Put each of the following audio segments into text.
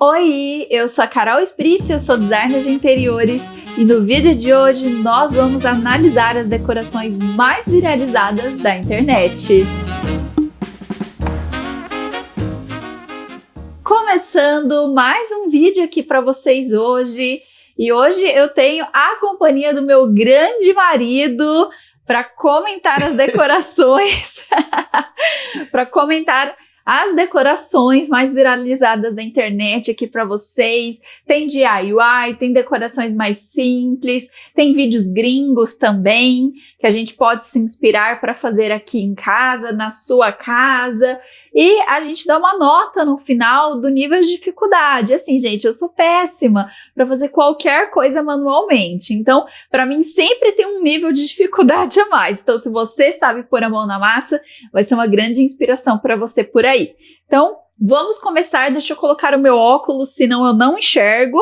Oi, eu sou a Carol Esprício, eu sou designer de interiores e no vídeo de hoje nós vamos analisar as decorações mais viralizadas da internet. Começando mais um vídeo aqui para vocês hoje, e hoje eu tenho a companhia do meu grande marido para comentar as decorações, para comentar as decorações mais viralizadas da internet aqui para vocês. Tem DIY, tem decorações mais simples, tem vídeos gringos também, que a gente pode se inspirar para fazer aqui em casa, na sua casa. E a gente dá uma nota no final do nível de dificuldade. Assim, gente, eu sou péssima para fazer qualquer coisa manualmente. Então, para mim, sempre tem um nível de dificuldade a mais. Então, se você sabe pôr a mão na massa, vai ser uma grande inspiração para você por aí. Então, vamos começar. Deixa eu colocar o meu óculos, senão eu não enxergo.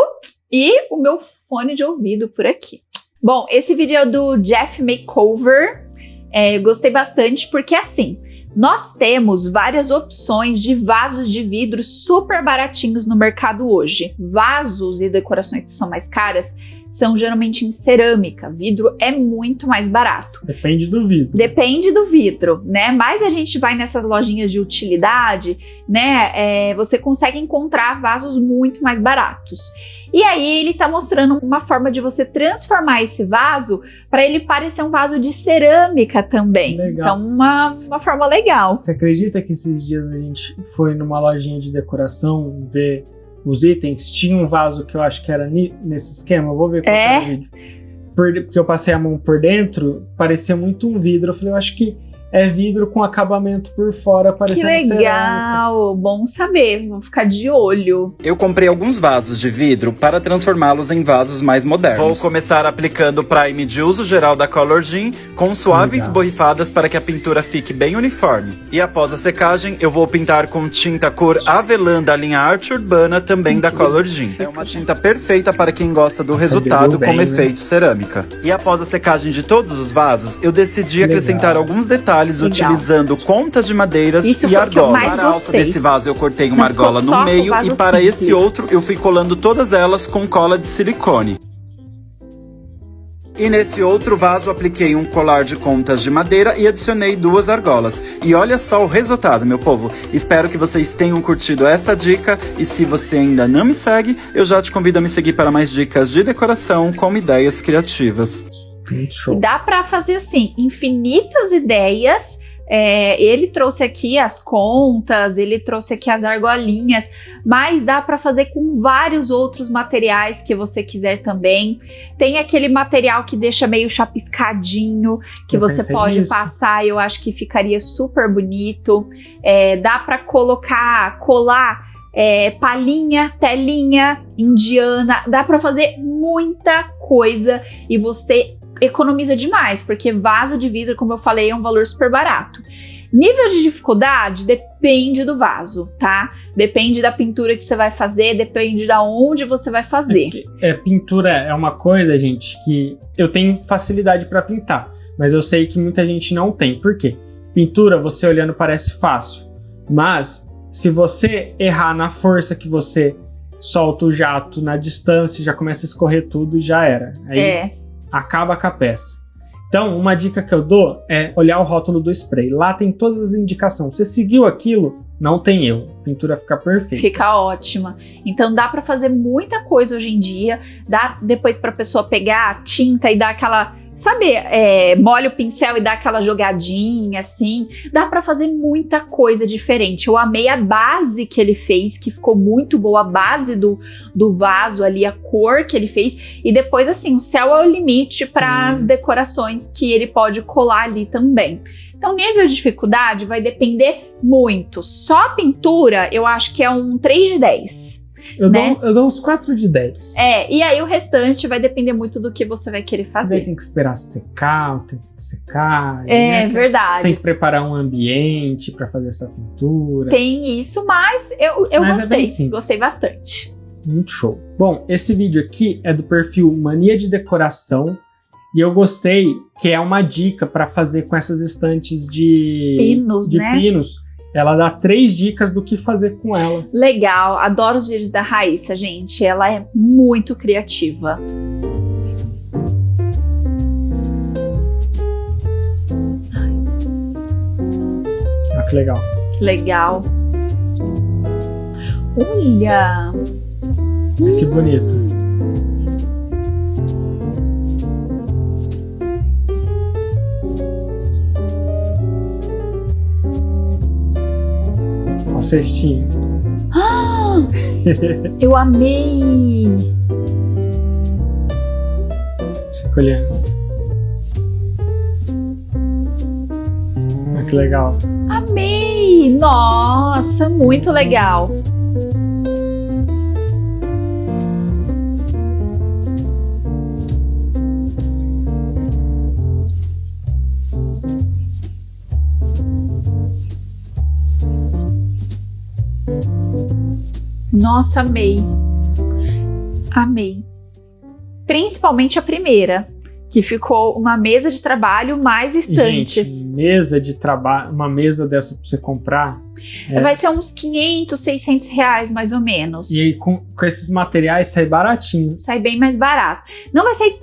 E o meu fone de ouvido por aqui. Bom, esse vídeo é do Jeff Makeover. Eu gostei bastante porque, assim, nós temos várias opções de vasos de vidro super baratinhos no mercado hoje. Vasos e decorações que são mais caras são geralmente em cerâmica. Vidro é muito mais barato. Depende do vidro. Depende do vidro, né? Mas a gente vai nessas lojinhas de utilidade, né? Você consegue encontrar vasos muito mais baratos. E aí ele tá mostrando uma forma de você transformar esse vaso para ele parecer um vaso de cerâmica também. Legal. Então uma forma legal. Você acredita que esses dias a gente foi numa lojinha de decoração ver os itens? Tinha um vaso que eu acho que era nesse esquema. Eu vou ver qual era o vídeo. Porque eu passei a mão por dentro, parecia muito um vidro. Eu falei, eu acho que é vidro com acabamento por fora, parecendo cerâmica. Que legal, bom saber, vou ficar de olho. Eu comprei alguns vasos de vidro para transformá-los em vasos mais modernos. Vou começar aplicando o Prime de uso geral da Color Jean com suaves borrifadas para que a pintura fique bem uniforme. E após a secagem, eu vou pintar com tinta cor avelã da linha Arte Urbana, também da Color Jean. É uma tinta perfeita para quem gosta do resultado com efeito cerâmica. E após a secagem de todos os vasos, eu decidi acrescentar alguns detalhes utilizando contas de madeiras e argola. Para a alça desse vaso eu cortei uma argola no meio e para esse outro eu fui colando todas elas com cola de silicone. E nesse outro vaso apliquei um colar de contas de madeira e adicionei 2 argolas. E olha só o resultado, meu povo. Espero que vocês tenham curtido essa dica. E se você ainda não me segue, eu já te convido a me seguir para mais dicas de decoração com ideias criativas. E dá para fazer assim, infinitas ideias. Ele trouxe aqui as contas, ele trouxe aqui as argolinhas, mas dá para fazer com vários outros materiais que você quiser também. Tem aquele material que deixa meio chapiscadinho, que você pode passar, eu acho que ficaria super bonito. Dá para colar palhinha, telinha indiana, dá para fazer muita coisa e você economiza demais, porque vaso de vidro, como eu falei, é um valor super barato. Nível de dificuldade depende do vaso, tá? Depende da pintura que você vai fazer, depende da onde você vai fazer. Pintura é uma coisa, gente, que eu tenho facilidade para pintar, mas eu sei que muita gente não tem. Por quê? Pintura, você olhando parece fácil, mas se você errar na força que você solta o jato, na distância, já começa a escorrer tudo e já era. Aí acaba com a peça. Então, uma dica que eu dou é olhar o rótulo do spray. Lá tem todas as indicações. Você seguiu aquilo, não tem erro. A pintura fica perfeita. Fica ótima. Então, dá para fazer muita coisa hoje em dia. Dá depois para a pessoa pegar a tinta e dar aquela... Sabe, molha o pincel e dá aquela jogadinha, assim. Dá pra fazer muita coisa diferente. Eu amei a base que ele fez, que ficou muito boa. A base do vaso ali, a cor que ele fez. E depois, assim, o céu é o limite para as decorações que ele pode colar ali também. Então, nível de dificuldade vai depender muito. Só a pintura, eu acho que é um 3 de 10. Eu dou uns 4 de 10. E aí o restante vai depender muito do que você vai querer fazer. Daí tem que esperar secar, tem que secar. Verdade. Tem que preparar um ambiente pra fazer essa pintura. Tem isso, mas eu gostei. Gostei bastante. Muito show. Bom, esse vídeo aqui é do perfil Mania de Decoração. E eu gostei que é uma dica pra fazer com essas estantes de pinos, pinos. ela dá 3 dicas do que fazer com ela. Legal, adoro os vídeos da Raíssa, gente. Ela é muito criativa. Ah, que legal. Legal. Olha! Que bonito. Uma cestinha. Ah, eu amei! Fica olhando. Ah, que legal. Amei! Nossa, muito legal! Nossa, amei. Amei. Principalmente a primeira, que ficou uma mesa de trabalho mais estantes. Gente, mesa de trabalho, uma mesa dessa pra você comprar. Vai ser uns 500, 600 reais, mais ou menos. E aí, com esses materiais sai baratinho. Sai bem mais barato. Não vai sair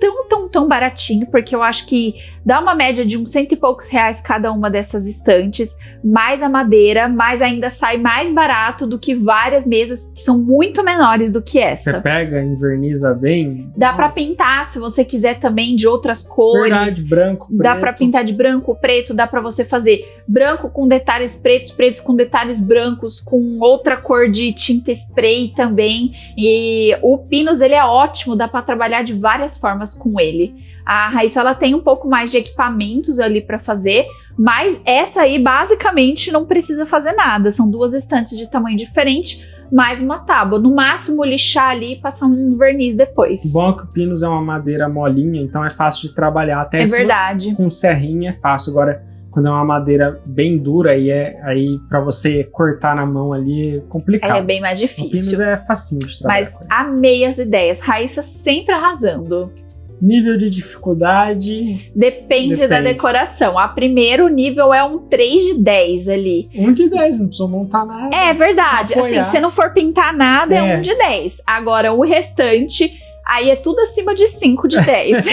tão baratinho, porque eu acho que dá uma média de uns 100 e poucos reais cada uma dessas estantes, mais a madeira, mas ainda sai mais barato do que várias mesas que são muito menores do que essa. Você pega, inverniza bem. Dá pra pintar, se você quiser também de outras cores. Verdade, branco, preto. Dá pra pintar de branco, preto, dá pra você fazer branco com detalhes pretos, pretos com detalhes brancos, com outra cor de tinta spray também. E o Pinus, ele é ótimo, dá pra trabalhar de várias formas com ele. A Raíssa, ela tem um pouco mais de equipamentos ali pra fazer, mas essa aí basicamente não precisa fazer nada. São 2 estantes de tamanho diferente, mais uma tábua. No máximo lixar ali e passar um verniz depois. O bom é que o Pinus é uma madeira molinha, então é fácil de trabalhar. Até é verdade. Com serrinha é fácil. Agora, quando é uma madeira bem dura, aí para você cortar na mão ali é complicado. É bem mais difícil. O Pinus é facinho de trabalhar. Mas amei as ideias. Raíssa sempre arrasando. Nível de dificuldade... Depende da decoração. A primeiro nível é um 3 de 10 ali. 1 de 10, não precisa montar nada. É verdade. Assim, se não for pintar nada, é 1 de 10. Agora, o restante, aí é tudo acima de 5 de 10.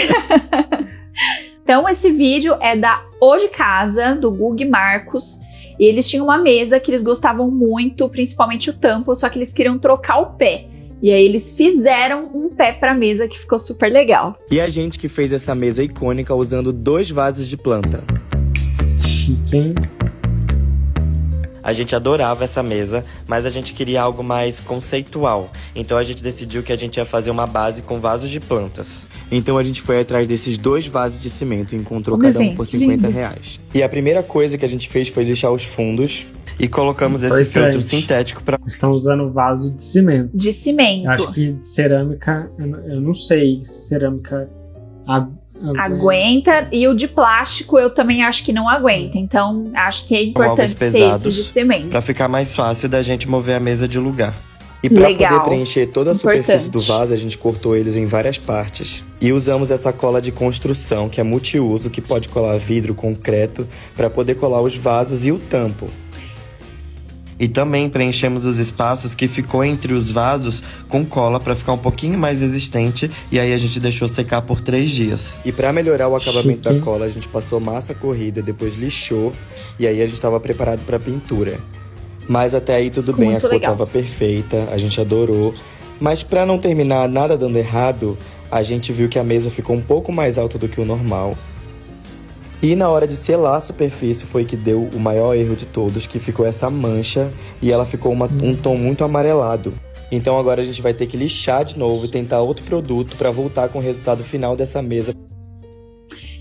Então, esse vídeo é da O de Casa, do Guga e Marcos. E eles tinham uma mesa que eles gostavam muito, principalmente o tampo, só que eles queriam trocar o pé. E aí eles fizeram um pé pra mesa que ficou super legal. E a gente que fez essa mesa icônica usando 2 vasos de planta. Chique, hein? A gente adorava essa mesa, mas a gente queria algo mais conceitual. Então a gente decidiu que a gente ia fazer uma base com vasos de plantas. Então a gente foi atrás desses 2 vasos de cimento e encontrou cada um por 50 reais. E a primeira coisa que a gente fez foi lixar os fundos e colocamos esse filtro sintético para... Estão usando vaso de cimento. De cimento. Acho que de cerâmica, eu não sei se cerâmica aguenta. E o de plástico eu também acho que não aguenta. Então acho que é importante ser esse de cimento. Para ficar mais fácil da gente mover a mesa de lugar. E para poder preencher toda a superfície do vaso, a gente cortou eles em várias partes. E usamos essa cola de construção, que é multiuso, que pode colar vidro, concreto, para poder colar os vasos e o tampo. E também preenchemos os espaços que ficou entre os vasos com cola para ficar um pouquinho mais resistente, e aí a gente deixou secar por 3 dias. E para melhorar o acabamento da cola, a gente passou massa corrida, depois lixou, e aí a gente estava preparado para pintura. Mas até aí tudo bem, a cor estava perfeita, a gente adorou. Mas para não terminar nada dando errado, a gente viu que a mesa ficou um pouco mais alta do que o normal. E na hora de selar a superfície foi que deu o maior erro de todos, que ficou essa mancha e ela ficou um tom muito amarelado. Então agora a gente vai ter que lixar de novo e tentar outro produto para voltar com o resultado final dessa mesa.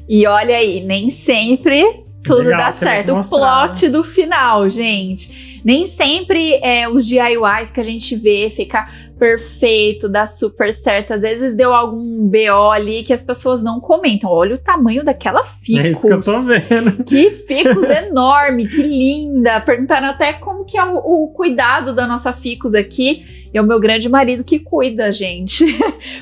E olha aí, nem sempre tudo dá certo. O plot do final, gente. Nem sempre os DIYs que a gente vê fica perfeito, dá super certo. Às vezes deu algum BO ali que as pessoas não comentam. Olha o tamanho daquela ficus. É isso que eu tô vendo. Que ficus enorme, que linda. Perguntaram até como que é o cuidado da nossa ficus aqui. E é o meu grande marido que cuida, gente.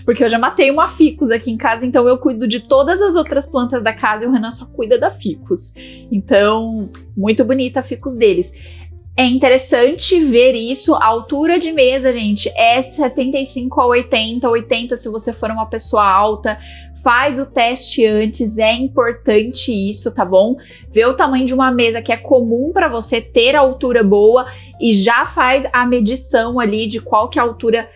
Porque eu já matei uma ficus aqui em casa, então eu cuido de todas as outras plantas da casa e o Renan só cuida da ficus. Então, muito bonita a ficus deles. é interessante ver isso. A altura de mesa, gente, é 75 a 80, 80 se você for uma pessoa alta. Faz o teste antes, é importante isso, tá bom? Vê o tamanho de uma mesa que é comum para você ter a altura boa e já faz a medição ali de qual que é a altura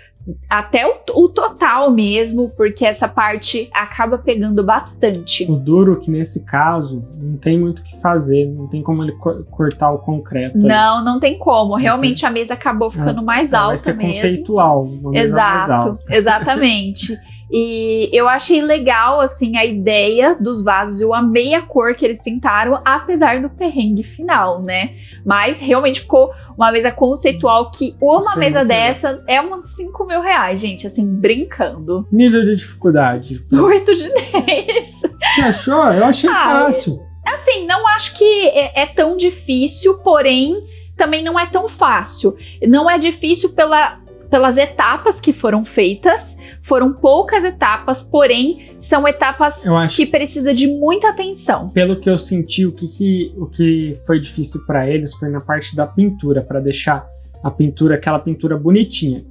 até o total mesmo, porque essa parte acaba pegando bastante. O duro que nesse caso não tem muito o que fazer, não tem como ele cortar o concreto. Não tem como. Realmente a mesa acabou ficando mais alta mesmo. Vai ser conceitual, uma mesa mais alta. Exatamente. E eu achei legal, assim, a ideia dos vasos. Eu amei a cor que eles pintaram, apesar do perrengue final, né? Mas realmente ficou uma mesa conceitual que uma mesa dessa é uns 5 mil reais, gente, assim, brincando. Nível de dificuldade. 8 de 10. Você achou? Eu achei fácil. Assim, não acho que é tão difícil, porém, também não é tão fácil. Não é difícil pelas etapas que foram feitas. Foram poucas etapas, porém são etapas que precisam de muita atenção. Pelo que eu senti, o que foi difícil para eles foi na parte da pintura, para deixar a pintura, aquela pintura bonitinha.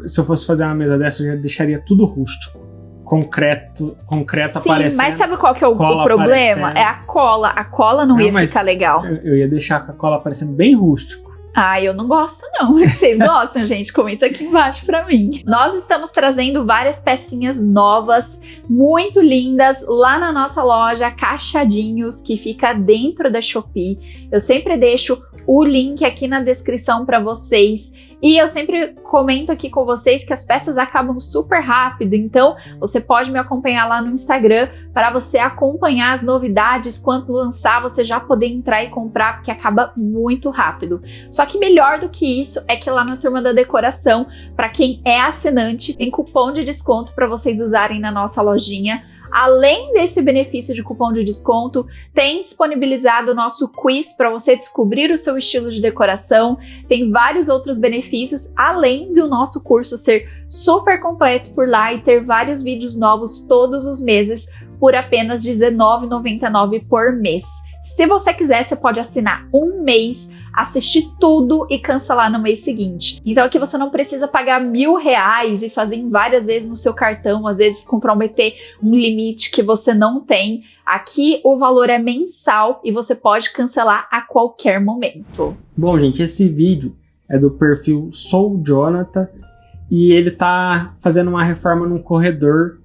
Se eu fosse fazer uma mesa dessa, eu já deixaria tudo rústico. Concreto aparecendo. Mas sabe qual que é o problema? Aparecendo. É a cola. A cola não ia ficar legal. Eu ia deixar com a cola aparecendo bem rústico. Eu não gosto não. Vocês gostam, gente? Comenta aqui embaixo pra mim. Nós estamos trazendo várias pecinhas novas, muito lindas, lá na nossa loja Cachadinhos, que fica dentro da Shopee. Eu sempre deixo o link aqui na descrição pra vocês. E eu sempre comento aqui com vocês que as peças acabam super rápido, então você pode me acompanhar lá no Instagram para você acompanhar as novidades. Quando lançar, você já poder entrar e comprar, porque acaba muito rápido. Só que melhor do que isso é que lá na Turma da Decoração, para quem é assinante, tem cupom de desconto para vocês usarem na nossa lojinha. Além desse benefício de cupom de desconto, tem disponibilizado o nosso quiz para você descobrir o seu estilo de decoração. Tem vários outros benefícios, além do nosso curso ser super completo por lá e ter vários vídeos novos todos os meses por apenas R$19,99 por mês. Se você quiser, você pode assinar um mês, assistir tudo e cancelar no mês seguinte. Então aqui você não precisa pagar R$1.000 e fazer em várias vezes no seu cartão, às vezes comprometer um limite que você não tem. Aqui o valor é mensal e você pode cancelar a qualquer momento. Bom, gente, esse vídeo é do perfil Sou Jonathan e ele tá fazendo uma reforma num corredor.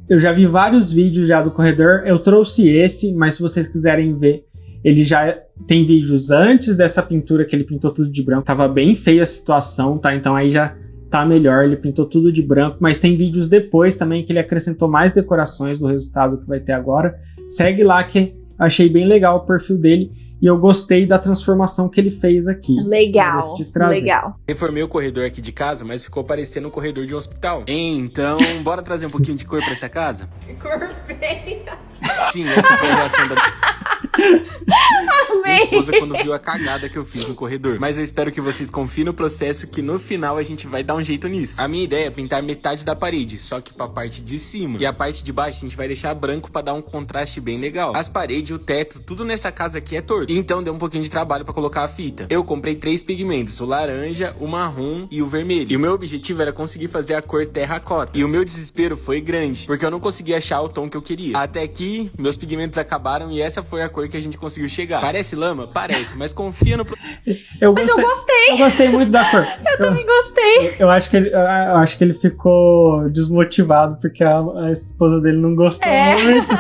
Eu já vi vários vídeos já do corredor, eu trouxe esse, mas se vocês quiserem ver, ele já tem vídeos antes dessa pintura que ele pintou tudo de branco. Tava bem feia a situação, tá? Então aí já tá melhor, ele pintou tudo de branco, mas tem vídeos depois também que ele acrescentou mais decorações do resultado que vai ter agora. Segue lá que achei bem legal o perfil dele. E eu gostei da transformação que ele fez aqui. Legal, legal. Reformei o corredor aqui de casa, mas ficou parecendo um corredor de um hospital. Então, bora trazer um pouquinho de cor pra essa casa? Que cor feia! Sim, essa foi a reação da minha esposa quando viu a cagada que eu fiz no corredor. Mas eu espero que vocês confiem no processo, que no final a gente vai dar um jeito nisso. A minha ideia é pintar metade da parede, só que pra parte de cima. E a parte de baixo a gente vai deixar branco pra dar um contraste bem legal. As paredes, o teto, tudo nessa casa aqui é torto. Então deu um pouquinho de trabalho pra colocar a fita. Eu comprei 3 pigmentos, o laranja, o marrom e o vermelho. E o meu objetivo era conseguir fazer a cor terracota. E o meu desespero foi grande, porque eu não conseguia achar o tom que eu queria. Até que meus pigmentos acabaram e essa foi a cor que a gente conseguiu chegar. Parece lama? Parece, mas confia no... Eu gostei. Eu gostei muito da cor. Eu também gostei. Eu acho que ele ficou desmotivado porque a esposa dele não gostou muito.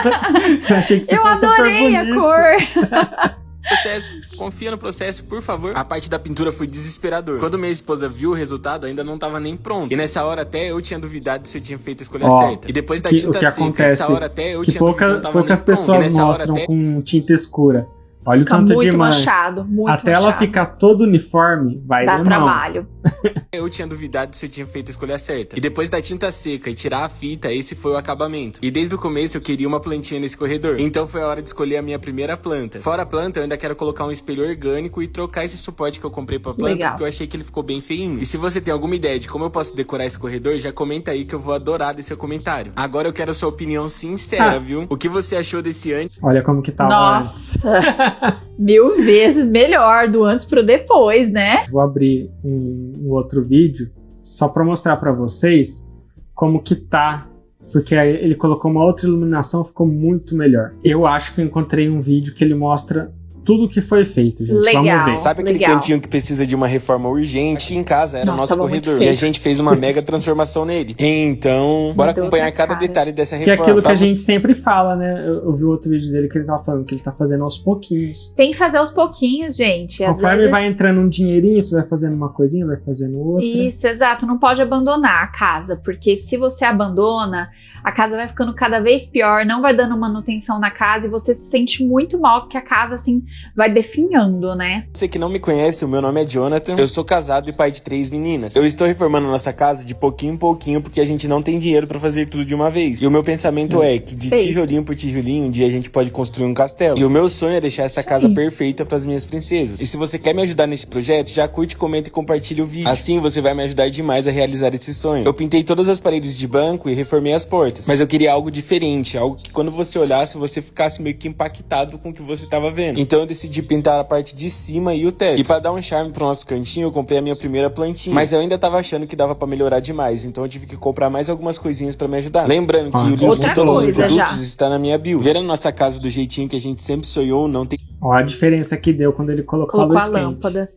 Eu achei que ficou super bonito. Eu adorei a cor. Processo, confia no processo, por favor. A parte da pintura foi desesperador. Quando minha esposa viu o resultado, ainda não tava nem pronto. E nessa hora até eu tinha duvidado se eu tinha feito a escolha certa. E depois da tinta seca, nessa hora até eu tinha duvidado, não tava poucas pessoas mostram com tinta escura. Olha o tanto de manchado, muito até manchado. Ela ficar todo uniforme, vai dar trabalho. Eu tinha duvidado se eu tinha feito a escolha certa. E depois da tinta seca e tirar a fita, esse foi o acabamento. E desde o começo eu queria uma plantinha nesse corredor. Então foi a hora de escolher a minha primeira planta. Fora a planta, eu ainda quero colocar um espelho orgânico e trocar esse suporte que eu comprei pra planta, legal, porque eu achei que ele ficou bem feinho. E se você tem alguma ideia de como eu posso decorar esse corredor, já comenta aí que eu vou adorar desse seu comentário. Agora eu quero a sua opinião sincera, viu? O que você achou desse antes? Olha como que tá. Nossa! 1000 vezes melhor, do antes pro depois, né? Vou abrir um outro vídeo só para mostrar para vocês como que tá, porque aí ele colocou uma outra iluminação, ficou muito melhor. Eu acho que eu encontrei um vídeo que ele mostra tudo que foi feito, gente. Legal, vamos ver. Sabe aquele cantinho que precisa de uma reforma urgente? Aqui em casa era o nosso corredor. E a gente fez uma mega transformação nele. Então, bora acompanhar cada detalhe dessa reforma. Que é aquilo que a gente sempre fala, né? Eu vi outro vídeo dele que ele tava falando que ele tá fazendo aos pouquinhos. Tem que fazer aos pouquinhos, gente. Conforme vai entrando um dinheirinho, você vai fazendo uma coisinha, vai fazendo outra. Isso, exato. Não pode abandonar a casa, porque se você abandona, a casa vai ficando cada vez pior, não vai dando manutenção na casa e você se sente muito mal, porque a casa, assim, vai definhando, né? Você que não me conhece, o meu nome é Jonathan, eu sou casado e pai de 3 meninas. Eu estou reformando nossa casa de pouquinho em pouquinho, porque a gente não tem dinheiro pra fazer tudo de uma vez. E o meu pensamento é que de tijolinho por tijolinho, um dia a gente pode construir um castelo. E o meu sonho é deixar essa casa perfeita pras minhas princesas. E se você quer me ajudar nesse projeto, já curte, comenta e compartilha o vídeo. Assim você vai me ajudar demais a realizar esse sonho. Eu pintei todas as paredes de branco e reformei as portas. Mas eu queria algo diferente, algo que quando você olhasse, você ficasse meio que impactado com o que você tava vendo. Então eu decidi pintar a parte de cima e o teto. E pra dar um charme pro nosso cantinho, eu comprei a minha primeira plantinha. Mas eu ainda tava achando que dava pra melhorar demais, então eu tive que comprar mais algumas coisinhas pra me ajudar. Lembrando que o link de todos os produtos está na minha bio. Ver a nossa casa do jeitinho que a gente sempre sonhou, não tem... Ó a diferença que deu quando ele colocou a luz lâmpada.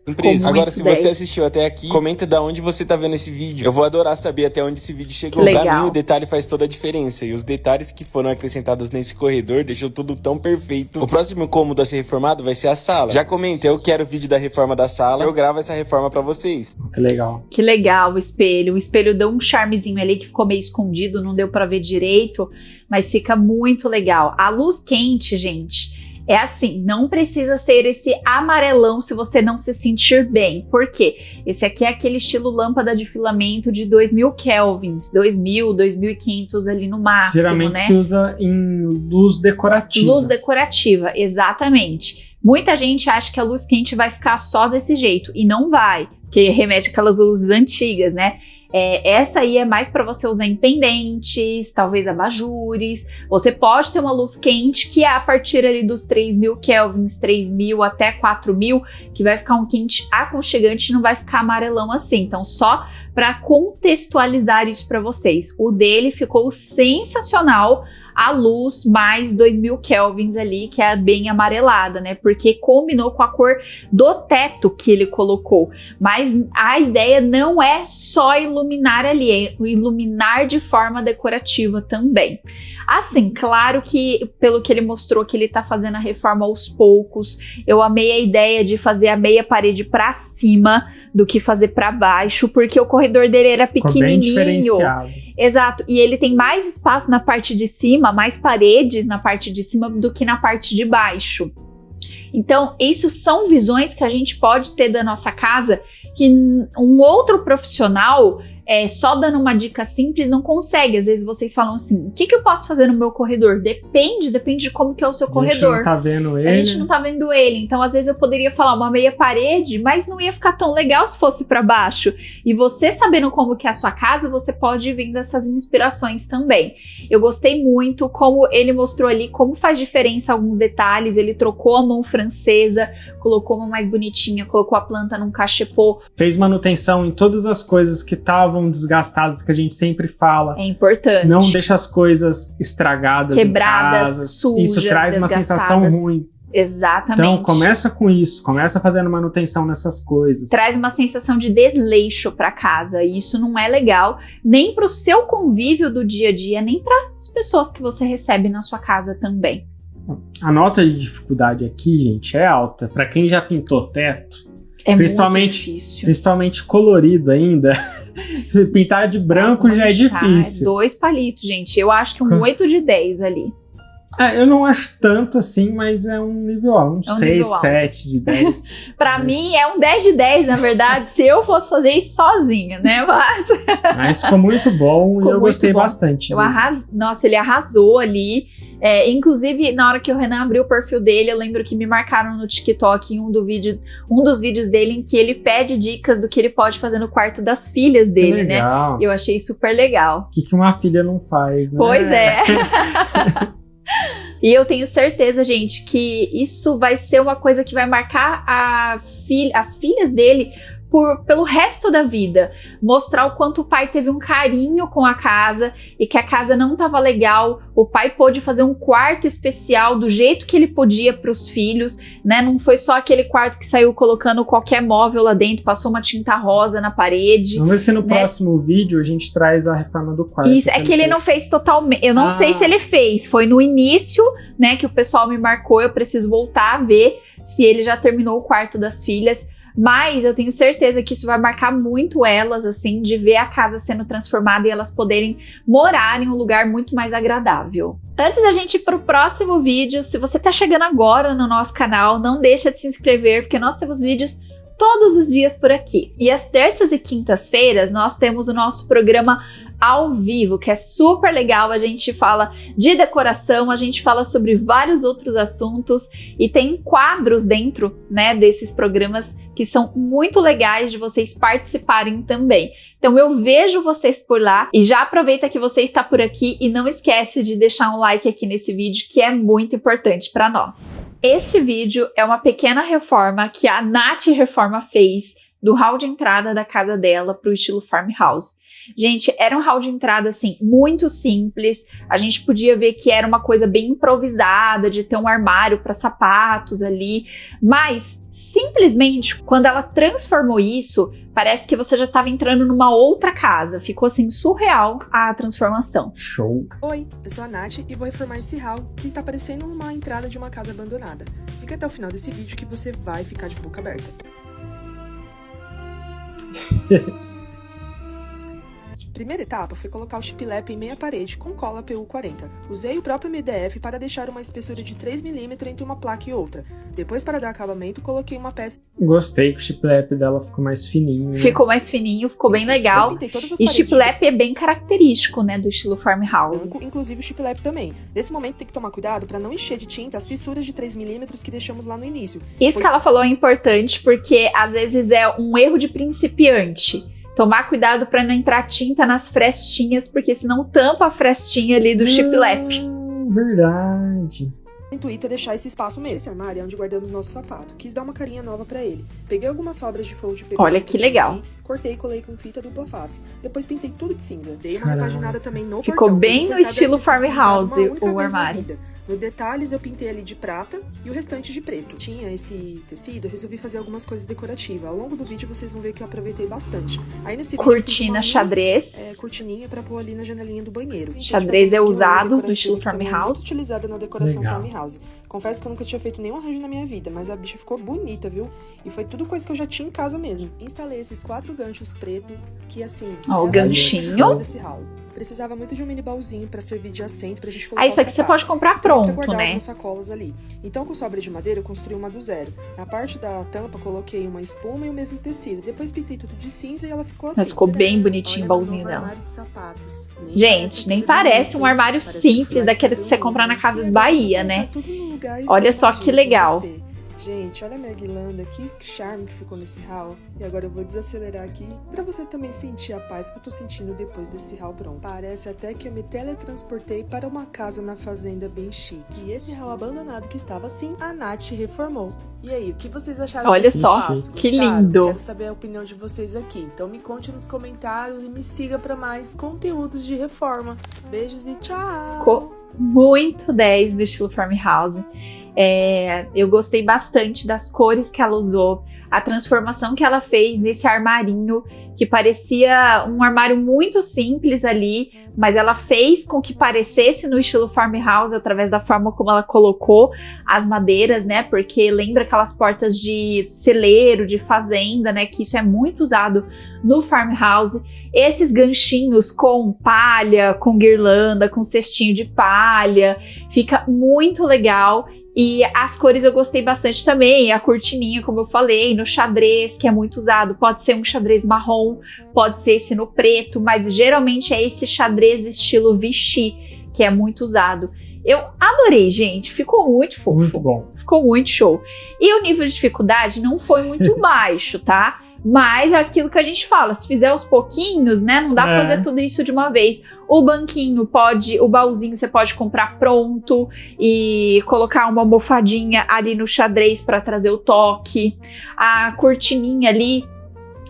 Agora, se você assistiu até aqui, comenta da onde você tá vendo esse vídeo. Eu vou adorar saber até onde esse vídeo chegou. Pra mim, o detalhe faz toda a diferença. E os detalhes que foram acrescentados nesse corredor deixou tudo tão perfeito. O próximo cômodo a ser reformado vai ser a sala. Já comenta, eu quero o vídeo da reforma da sala. Eu gravo essa reforma pra vocês. Que legal. Que legal o espelho. O espelho deu um charmezinho ali que ficou meio escondido, não deu pra ver direito, mas fica muito legal. A luz quente, gente, é assim, não precisa ser esse amarelão se você não se sentir bem. Por quê? Esse aqui é aquele estilo lâmpada de filamento de 2000 kelvins, 2000, 2500 ali no máximo, geralmente, né? Se usa em luz decorativa. Luz decorativa, exatamente. Muita gente acha que a luz quente vai ficar só desse jeito, e não vai, porque remete àquelas luzes antigas, né? Essa aí é mais para você usar em pendentes, talvez abajures. Você pode ter uma luz quente que é a partir ali dos 3000 kelvins, 3000 até 4000, que vai ficar um quente aconchegante e não vai ficar amarelão assim. Então, só para contextualizar isso para vocês. O dele ficou sensacional. A luz mais 2000 kelvins ali, que é bem amarelada, né? Porque combinou com a cor do teto que ele colocou. Mas a ideia não é só iluminar ali, é iluminar de forma decorativa também. Assim, claro que pelo que ele mostrou que ele tá fazendo a reforma aos poucos, eu amei a ideia de fazer a meia parede pra cima do que fazer pra baixo, porque o corredor dele era pequenininho. Bem diferenciado. Exato, e ele tem mais espaço na parte de cima, mais paredes na parte de cima do que na parte de baixo. Então, isso são visões que a gente pode ter da nossa casa que um outro profissional, só dando uma dica simples, não consegue. Às vezes vocês falam assim, o que eu posso fazer no meu corredor? Depende de como que é o seu corredor. A gente não tá vendo ele. A gente não tá vendo ele. Então, às vezes eu poderia falar uma meia parede, mas não ia ficar tão legal se fosse para baixo. E você sabendo como que é a sua casa, você pode ir vendo essas inspirações também. Eu gostei muito como ele mostrou ali, como faz diferença alguns detalhes. Ele trocou a mão francesa, colocou uma mais bonitinha, colocou a planta num cachepô. Fez manutenção em todas as coisas que estavam desgastadas, que a gente sempre fala. É importante. Não deixa as coisas estragadas, quebradas, em casa. sujas, isso traz uma sensação ruim. Exatamente. Então começa com isso, começa fazendo manutenção nessas coisas. Traz uma sensação de desleixo para casa, e isso não é legal nem para o seu convívio do dia a dia, nem para as pessoas que você recebe na sua casa também. A nota de dificuldade aqui, gente, é alta. Para quem já pintou teto, principalmente, muito difícil. Principalmente colorido ainda. Pintar de branco já é difícil. 2 palitos, gente. Eu acho que um 8 de 10 ali. Eu não acho tanto assim, mas é um nível alto. 6, 7 de 10. Pra mim é um 10 de 10, na verdade, se eu fosse fazer isso sozinha, né? Mas ficou muito bom e eu gostei bastante. Nossa, ele arrasou ali. Inclusive, na hora que o Renan abriu o perfil dele, eu lembro que me marcaram no TikTok em um dos vídeos dele em que ele pede dicas do que ele pode fazer no quarto das filhas dele, né? Eu achei super legal. O que uma filha não faz, né? Pois é. E eu tenho certeza, gente, que isso vai ser uma coisa que vai marcar as filhas dele pelo resto da vida. Mostrar o quanto o pai teve um carinho com a casa e que a casa não estava legal. O pai pôde fazer um quarto especial do jeito que ele podia para os filhos, né? Não foi só aquele quarto que saiu colocando qualquer móvel lá dentro, passou uma tinta rosa na parede. Vamos ver se no próximo vídeo a gente traz a reforma do quarto. Isso, é que ele não fez totalmente. Eu não sei se ele fez. Foi no início, né, que o pessoal me marcou. Eu preciso voltar a ver se ele já terminou o quarto das filhas. Mas eu tenho certeza que isso vai marcar muito elas, assim, de ver a casa sendo transformada e elas poderem morar em um lugar muito mais agradável. Antes da gente ir pro próximo vídeo, se você tá chegando agora no nosso canal, não deixa de se inscrever, porque nós temos vídeos todos os dias por aqui. E às terças e quintas-feiras nós temos o nosso programa ao vivo, que é super legal. A gente fala de decoração, a gente fala sobre vários outros assuntos e tem quadros dentro, né, desses programas que são muito legais de vocês participarem também. Então eu vejo vocês por lá e já aproveita que você está por aqui e não esquece de deixar um like aqui nesse vídeo, que é muito importante para nós. Este vídeo é uma pequena reforma que a Nath Reforma fez do hall de entrada da casa dela para o estilo farmhouse. Gente, era um hall de entrada, assim, muito simples. A gente podia ver que era uma coisa bem improvisada, de ter um armário para sapatos ali. Mas, simplesmente, quando ela transformou isso, parece que você já estava entrando numa outra casa. Ficou, assim, surreal a transformação. Show! Oi, eu sou a Nath e vou reformar esse hall que tá parecendo uma entrada de uma casa abandonada. Fica até o final desse vídeo que você vai ficar de boca aberta. Primeira etapa foi colocar o shiplap em meia parede com cola PU40. Usei o próprio MDF para deixar uma espessura de 3mm entre uma placa e outra. Depois, para dar acabamento, coloquei uma peça... Gostei que o shiplap dela ficou mais fininho. Né? Ficou mais fininho, ficou bem legal. E shiplap é bem característico, né, do estilo farmhouse. Inclusive o shiplap também. Nesse momento tem que tomar cuidado para não encher de tinta as fissuras de 3mm que deixamos lá no início. Isso que ela falou é importante porque às vezes é um erro de principiante. Tomar cuidado para não entrar tinta nas frestinhas, porque senão tampa a frestinha ali do shiplap. Verdade. O intuito é deixar esse espaço mesmo. Esse armário é onde guardamos nosso sapato. Quis dar uma carinha nova pra ele. Peguei algumas sobras de fold de PVC. Olha que legal. Cortei e colei com fita dupla face. Depois pintei tudo de cinza. Dei uma repaginada também no Ficou portão. bem no estilo farmhouse o armário. No detalhes eu pintei ali de prata e o restante de preto. Tinha esse tecido, eu resolvi fazer algumas coisas decorativas. Ao longo do vídeo vocês vão ver que eu aproveitei bastante. Aí nesse cortina xadrez. Cortininha pra pôr ali na janelinha do banheiro. Xadrez é usado no estilo farmhouse. Utilizada na decoração farmhouse. Confesso que eu nunca tinha feito nenhum arranjo na minha vida, mas a bicha ficou bonita, viu? E foi tudo coisa que eu já tinha em casa mesmo. Instalei esses 4 ganchos pretos, que assim... Ó, o ganchinho. Desse hall. Precisava muito de um mini baúzinho pra servir de assento pra gente colocar. Isso aqui você pode comprar pronto, né? Sacolas ali. Então, com sobra de madeira, eu construí uma do zero. Na parte da tampa, coloquei uma espuma e o mesmo tecido. Depois pintei tudo de cinza e ela ficou assim. Mas ficou bem bonitinho o baúzinho dela. Gente, nem parece um armário simples daquele que você comprar na Casas Bahia, né? Olha só que legal. Gente, olha a minha guirlanda, que charme que ficou nesse hall. E agora eu vou desacelerar aqui pra você também sentir a paz que eu tô sentindo depois desse hall pronto. Parece até que eu me teletransportei para uma casa na fazenda bem chique. E esse hall abandonado que estava assim, a Nath reformou. E aí, o que vocês acharam Olha desse só, espaço? que Gostaram? lindo. Quero saber a opinião de vocês aqui. Então me conte nos comentários e me siga pra mais conteúdos de reforma. Beijos e tchau! Ficou muito 10 do estilo farmhouse. Eu gostei bastante das cores que ela usou, a transformação que ela fez nesse armarinho, que parecia um armário muito simples ali, mas ela fez com que parecesse no estilo farmhouse através da forma como ela colocou as madeiras, né? Porque lembra aquelas portas de celeiro, de fazenda, né? Que isso é muito usado no farmhouse. Esses ganchinhos com palha, com guirlanda, com cestinho de palha, fica muito legal. E as cores eu gostei bastante também, a cortininha, como eu falei, no xadrez, que é muito usado, pode ser um xadrez marrom, pode ser esse no preto, mas geralmente é esse xadrez estilo Vichy, que é muito usado. Eu adorei, gente, ficou muito fofo. Muito bom. Ficou muito show. E o nível de dificuldade não foi muito baixo, tá? Mas é aquilo que a gente fala, se fizer aos pouquinhos, né? Não dá pra fazer tudo isso de uma vez. O banquinho o baúzinho você pode comprar pronto e colocar uma almofadinha ali no xadrez pra trazer o toque. A cortininha ali,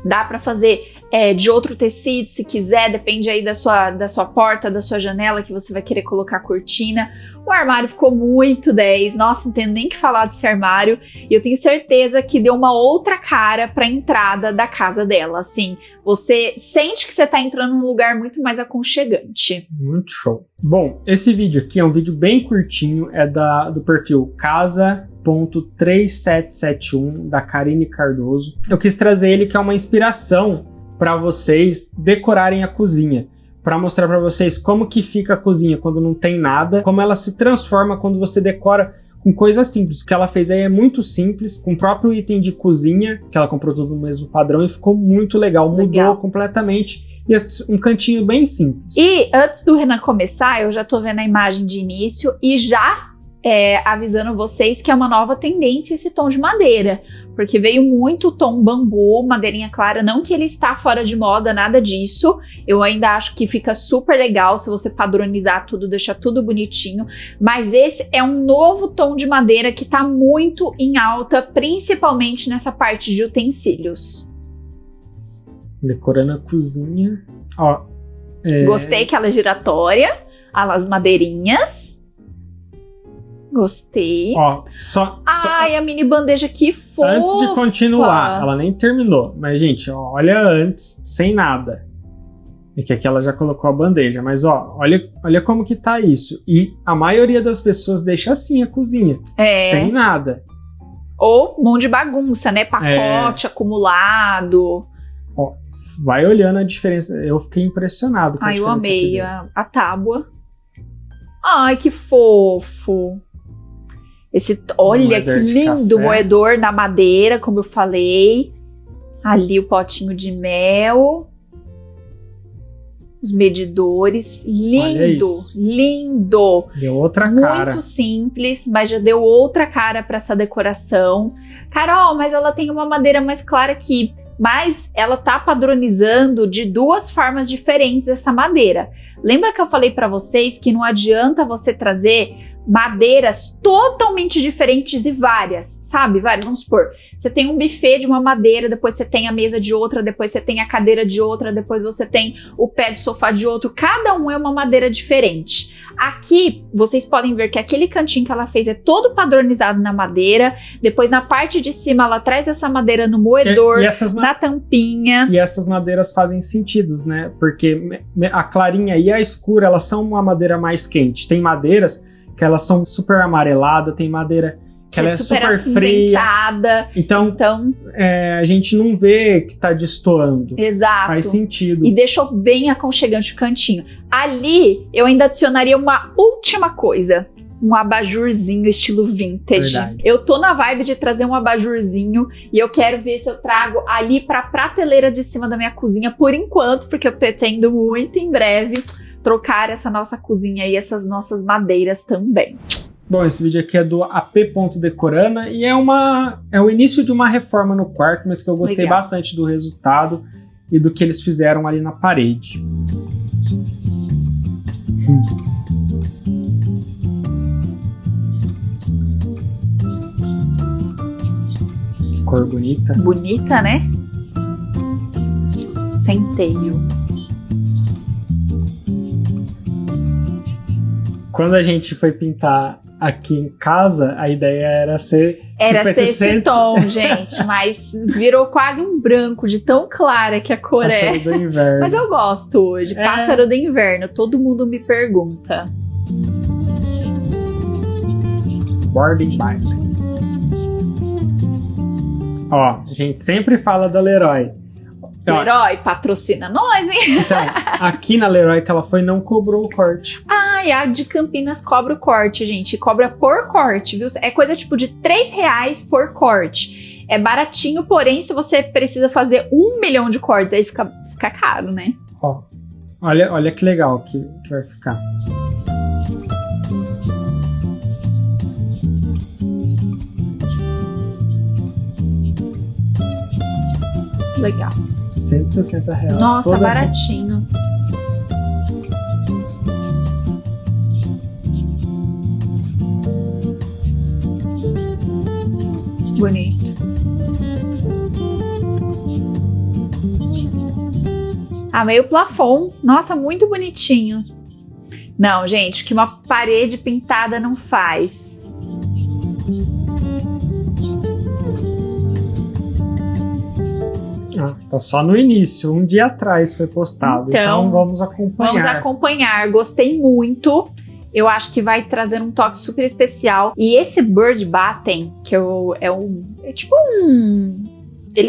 dá pra fazer de outro tecido, se quiser, depende aí da sua porta, da sua janela que você vai querer colocar a cortina. O armário ficou muito 10, nossa, não tenho nem que falar desse armário, e eu tenho certeza que deu uma outra cara pra entrada da casa dela, assim, você sente que você tá entrando num lugar muito mais aconchegante. Muito show. Bom, esse vídeo aqui é um vídeo bem curtinho, é do perfil casa.3771, da Karine Cardoso. Eu quis trazer ele que é uma inspiração para vocês decorarem a cozinha, para mostrar para vocês como que fica a cozinha quando não tem nada, como ela se transforma quando você decora com coisas simples. O que ela fez aí é muito simples, com o próprio item de cozinha, que ela comprou tudo no mesmo padrão e ficou muito legal, mudou completamente. E um cantinho bem simples. E antes do Renan começar, eu já tô vendo a imagem de início e já avisando vocês que é uma nova tendência esse tom de madeira, porque veio muito tom bambu, madeirinha clara, não que ele está fora de moda, nada disso, eu ainda acho que fica super legal se você padronizar tudo, deixar tudo bonitinho, mas esse é um novo tom de madeira que tá muito em alta, principalmente nessa parte de utensílios. Decorando a cozinha, ó. Gostei que ela é giratória, as madeirinhas. Gostei. Ó, Ai, a mini bandeja que fofa. Antes de continuar, ela nem terminou. Mas, gente, ó, olha antes, sem nada. E que aqui ela já colocou a bandeja. Mas, ó, olha como que tá isso. E a maioria das pessoas deixa assim a cozinha. Sem nada. Ou mão de bagunça, né? Pacote acumulado. Ó, vai olhando a diferença. Eu fiquei impressionado com a diferença. Ai, eu amei a tábua. Ai, que fofo. Olha que lindo moedor na madeira, como eu falei. Ali o potinho de mel. Os medidores. Lindo, lindo. Deu outra cara. Muito simples, mas já deu outra cara para essa decoração. Carol, mas ela tem uma madeira mais clara aqui. Mas ela tá padronizando de duas formas diferentes essa madeira. Lembra que eu falei para vocês que não adianta você trazer madeiras totalmente diferentes e várias, sabe? Vamos supor, você tem um buffet de uma madeira, depois você tem a mesa de outra, depois você tem a cadeira de outra, depois você tem o pé de sofá de outro, cada um é uma madeira diferente. Aqui, vocês podem ver que aquele cantinho que ela fez é todo padronizado na madeira, depois na parte de cima ela traz essa madeira no moedor, na tampinha. E essas madeiras fazem sentido, né? Porque a clarinha e a escura, elas são uma madeira mais quente. Tem madeiras que elas são super amareladas, tem madeira que ela é super fria. Então a gente não vê que tá destoando. Exato. Faz sentido. E deixou bem aconchegante o cantinho. Ali, eu ainda adicionaria uma última coisa. Um abajurzinho estilo vintage. Verdade. Eu tô na vibe de trazer um abajurzinho e eu quero ver se eu trago ali pra prateleira de cima da minha cozinha por enquanto, porque eu pretendo muito em breve trocar essa nossa cozinha e essas nossas madeiras também. Bom, esse vídeo aqui é do AP.decorana e é o início de uma reforma no quarto, mas que eu gostei bastante do resultado e do que eles fizeram ali na parede. Cor bonita. Bonita, né? Centeio. Quando a gente foi pintar aqui em casa, a ideia era ser... esse tom, gente, mas virou quase um branco de tão clara que a cor Pássaro do inverno. Mas eu gosto hoje, pássaro do inverno, todo mundo me pergunta. Boarding Bike. Ó, a gente sempre fala da Leroy. Leroy, patrocina nós, hein? Então, aqui na Leroy que ela foi, não cobrou o corte. E a de Campinas cobra o corte, gente. Cobra por corte, viu? É coisa tipo de R$3 por corte. É baratinho, porém, se você precisa fazer 1 milhão de cortes, aí fica caro, né? Ó, olha que legal que vai ficar. Legal. R$160. Nossa, Toda baratinho. Bonito. Meio plafond. Nossa, muito bonitinho. Não, gente, que uma parede pintada não faz. Tá só no início, um dia atrás foi postado. Então vamos acompanhar. Vamos acompanhar. Gostei muito. Eu acho que vai trazer um toque super especial. E esse Bird Batten, que ele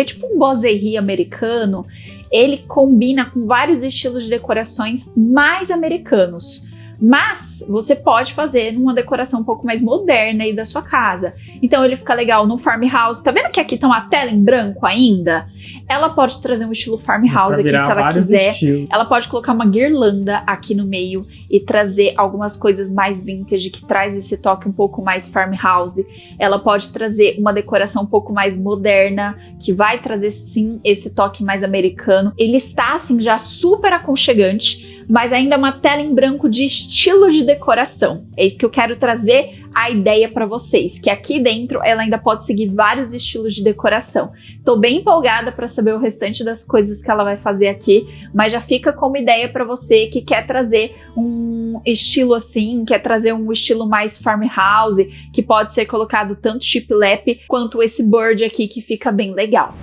é tipo um boiserie americano, ele combina com vários estilos de decorações mais americanos. Mas você pode fazer numa decoração um pouco mais moderna aí da sua casa. Então ele fica legal no farmhouse. Tá vendo que aqui tá uma tela em branco ainda? Ela pode trazer um estilo farmhouse aqui se ela quiser. Estilos. Ela pode colocar uma guirlanda aqui no meio e trazer algumas coisas mais vintage que traz esse toque um pouco mais farmhouse. Ela pode trazer uma decoração um pouco mais moderna, que vai trazer sim esse toque mais americano. Ele está assim já super aconchegante, mas ainda é uma tela em branco de estilo de decoração. É isso que eu quero trazer a ideia para vocês, que aqui dentro ela ainda pode seguir vários estilos de decoração. Tô bem empolgada para saber o restante das coisas que ela vai fazer aqui, mas já fica como ideia para você que quer trazer um estilo assim, quer trazer um estilo mais farmhouse, que pode ser colocado tanto shiplap quanto esse bird aqui que fica bem legal.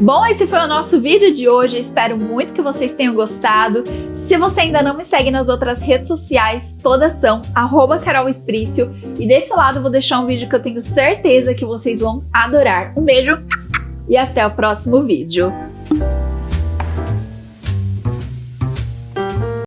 Bom, esse foi o nosso vídeo de hoje, eu espero muito que vocês tenham gostado. Se você ainda não me segue nas outras redes sociais, todas são @carolesprício, e desse lado eu vou deixar um vídeo que eu tenho certeza que vocês vão adorar. Um beijo e até o próximo vídeo.